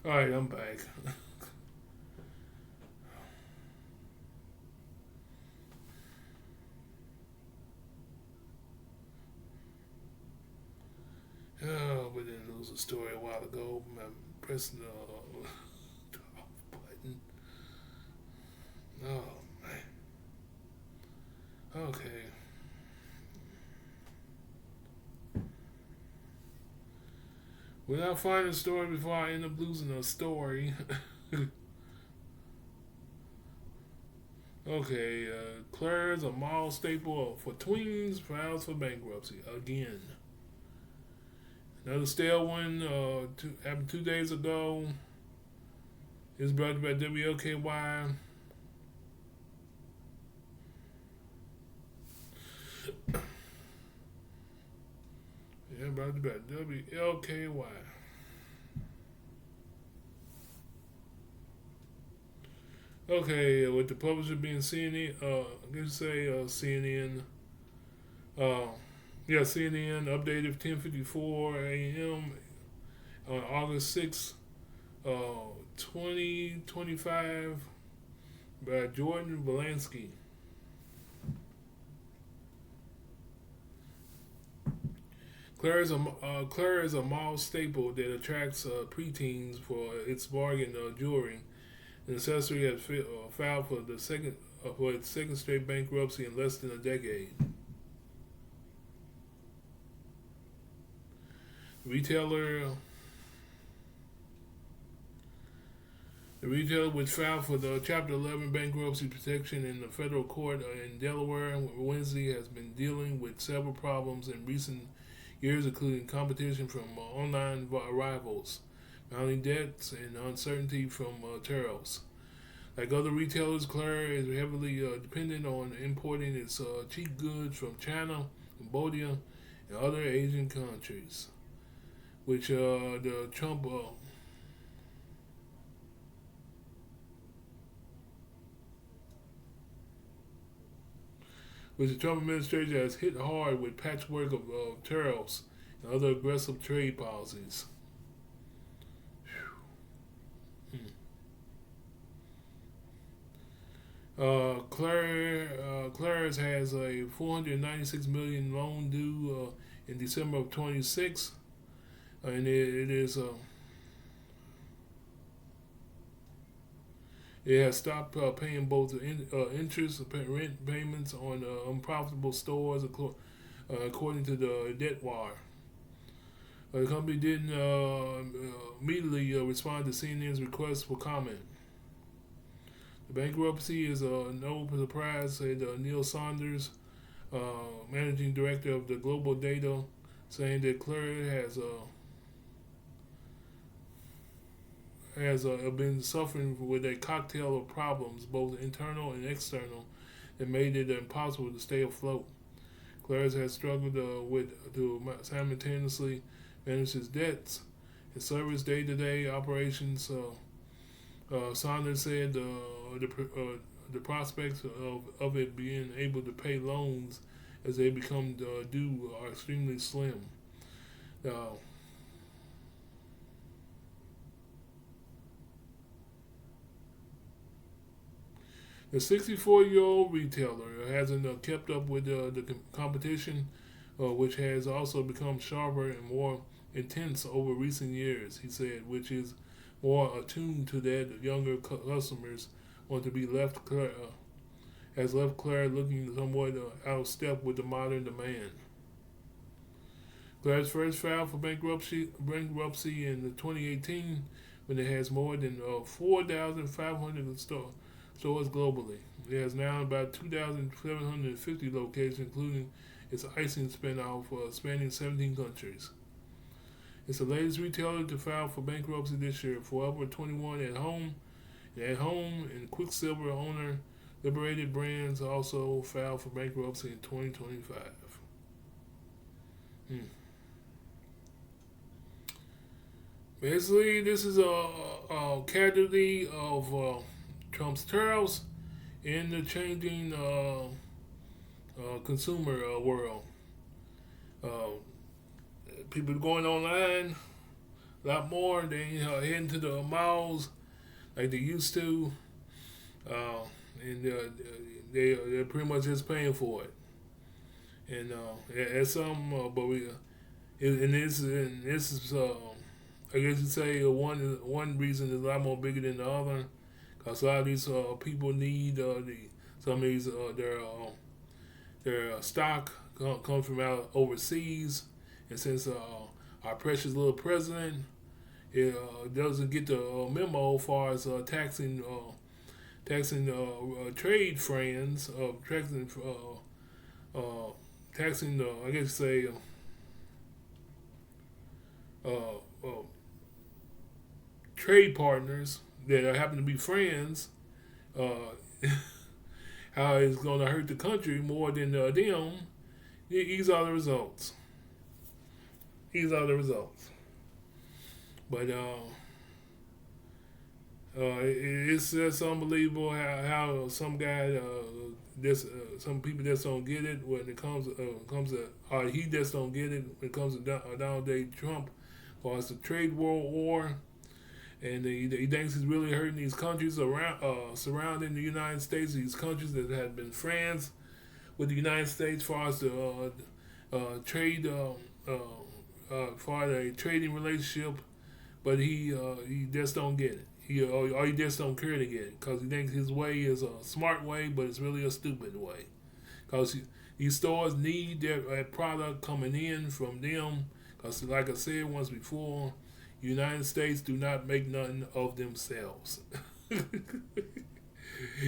All right, I'm back. Oh, we didn't lose a story a while ago. I'm pressing the off button. Oh man. Okay. When I find a story before I end up losing a story. Okay, Claire's a mall staple for tweens files for bankruptcy again. Another stale one happened 2 days ago. It's brought to you by WLKY. Yeah, brought to you by WLKY. Okay, with the publisher being CNN, I guess say CNN. Uh, yeah, CNN updated 10:54 a.m. on August 6th, 2025 by Jordan Volansky. Claire is a mall staple that attracts preteens for its bargain jewelry. The accessory has filed for its second straight bankruptcy in less than a decade. Retailer The retailer, which filed for the Chapter 11 bankruptcy protection in the federal court in Delaware Wednesday, has been dealing with several problems in recent years, including competition from online rivals, mounting debts, and uncertainty from tariffs. Like other retailers, Claire is heavily dependent on importing its cheap goods from China, Cambodia, and other Asian countries, which the Trump administration has hit hard with patchwork of tariffs and other aggressive trade policies. Claire's has a 496 million loan due in December of 26, and it has stopped paying both interest and rent payments on unprofitable stores, according to the debt wire. The company didn't immediately respond to CNN's request for comment. The bankruptcy is no surprise, said Neil Saunders, uh, managing director of the Global Data, saying that Claire has been suffering with a cocktail of problems, both internal and external, that made it impossible to stay afloat. Claire's has struggled to simultaneously manage its debts and service day-to-day operations. Saunders said the prospects of it being able to pay loans as they become due are extremely slim. Uh, the 64-year-old retailer hasn't kept up with the competition, which has also become sharper and more intense over recent years, he said, which is more attuned to that younger customers want to be has left Claire looking somewhat out of step with the modern demand. Claire's first filed for bankruptcy in 2018 when it has more than 4,500 stores globally. It has now about 2,750 locations, including its icing spinoff spanning 17 countries. It's the latest retailer to file for bankruptcy this year. Forever 21 and Quicksilver owner Liberated Brands also filed for bankruptcy in 2025. Hmm. Basically, this is a casualty of Trump's tariffs in the changing consumer world. Uh, People going online a lot more. They ain't heading to the malls like they used to, and they're pretty much just paying for it. And that's some, but we and this is I guess you say one reason is a lot more bigger than the other, because a lot of these people need some of these their stock comes from out overseas, and since our precious little president doesn't get the memo as far as taxing trade friends, taxing I guess say uh, uh, trade partners that happen to be friends, uh, how it's going to hurt the country more than them. These are the results. These are the results. But it's just unbelievable how some guy, some people just don't get it when it comes to he just don't get it when it comes to Donald J. Trump, as far as the trade war, and he thinks he's really hurting these countries around surrounding the United States, these countries that have been friends with the United States, as far as the trade, for a trading relationship, but he just don't get it. Or he just don't care to get it because he thinks his way is a smart way, but it's really a stupid way. Because these stores need their product coming in from them. Because, like I said once before, United States do not make nothing of themselves.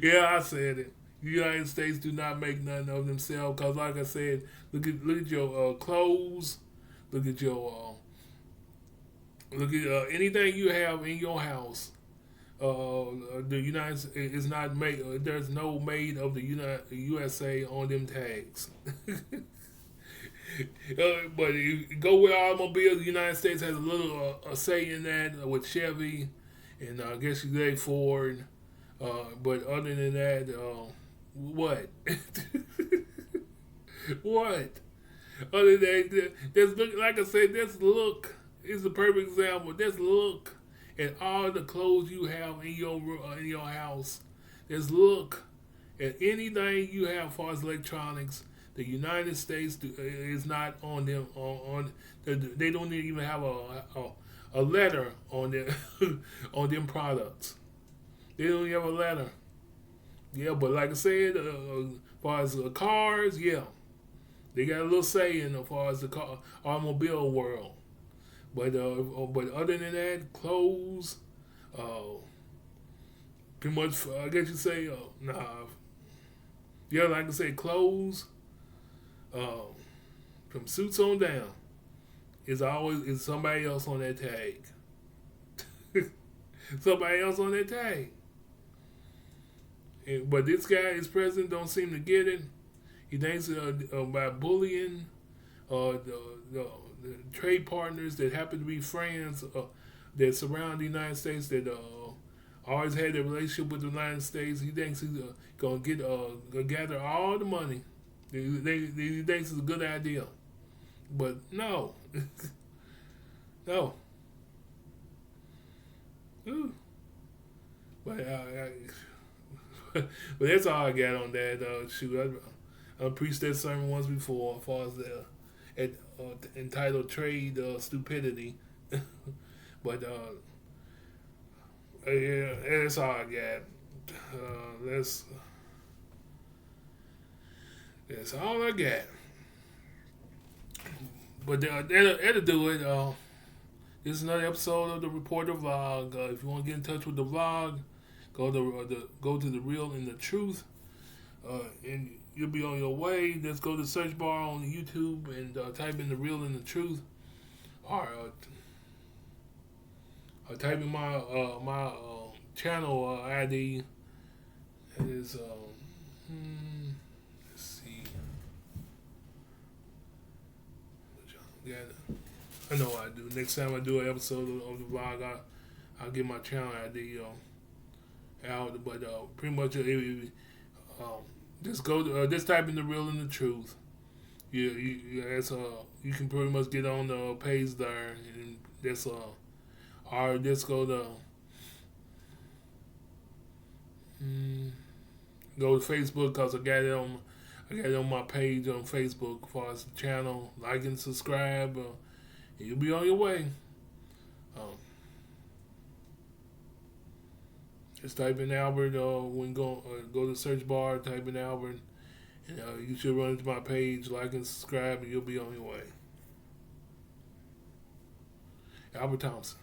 Yeah, I said it. United States do not make nothing of themselves. Because, like I said, look at your clothes. Look at your look at anything you have in your house. The United States is not made. There's no made of the USA on them tags. But you go with automobiles. The United States has a little say in that with Chevy, and I guess you say Ford. But other than that, what? What? Other than that, just look. Like I said, just look. Is a perfect example. Just look at all the clothes you have in your house. Just look at anything you have as far as electronics. The United States is not on them. They don't even have a letter on their on them products. They don't even have a letter. Yeah, but like I said, as far as cars, yeah, they got a little say in as far as the automobile world. But other than that, clothes, pretty much. I guess you say, nah. Yeah, like I say, clothes, uh, from suits on down, is somebody else on that tag. Somebody else on that tag. But this guy, his president, don't seem to get it. He thinks by bullying the trade partners that happen to be friends that surround the United States that always had a relationship with the United States. He thinks he's gonna gather all the money. He thinks it's a good idea, but no, no. Ooh. But but that's all I got on that. Shoot, I preached that sermon once before, as far as the entitled trade stupidity. But yeah, that's all I got. That's all I got. But that'll do it. This is another episode of the Reporter Vlog. If you want to get in touch with the vlog, go to the Real and the Truth, and you'll be on your way. Just go to the search bar on YouTube and type in the Real and the Truth, or type in my channel ID. It is let's see. Yeah, I know what I do. Next time I do an episode of the vlog, I'll get my channel ID out. But pretty much just just type in the Real and the Truth. You can pretty much get on the page there, and that's or just go to Facebook because I got it on my page on Facebook as far as the channel. Like and subscribe. You'll be on your way. Um, just type in Albert. When go to the search bar, type in Albert. And, you should run into my page. Like and subscribe, and you'll be on your way. Albert Thompson.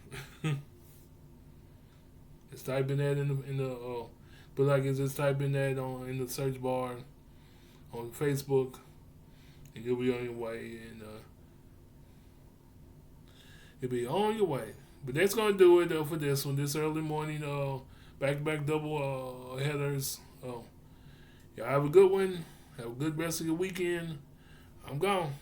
Just type in that in the but like just type in that in the search bar on Facebook, and you'll be on your way, and you'll be on your way. But that's gonna do it for this one. This early morning, back to back double headers. Y'all have a good one. Have a good rest of your weekend. I'm gone.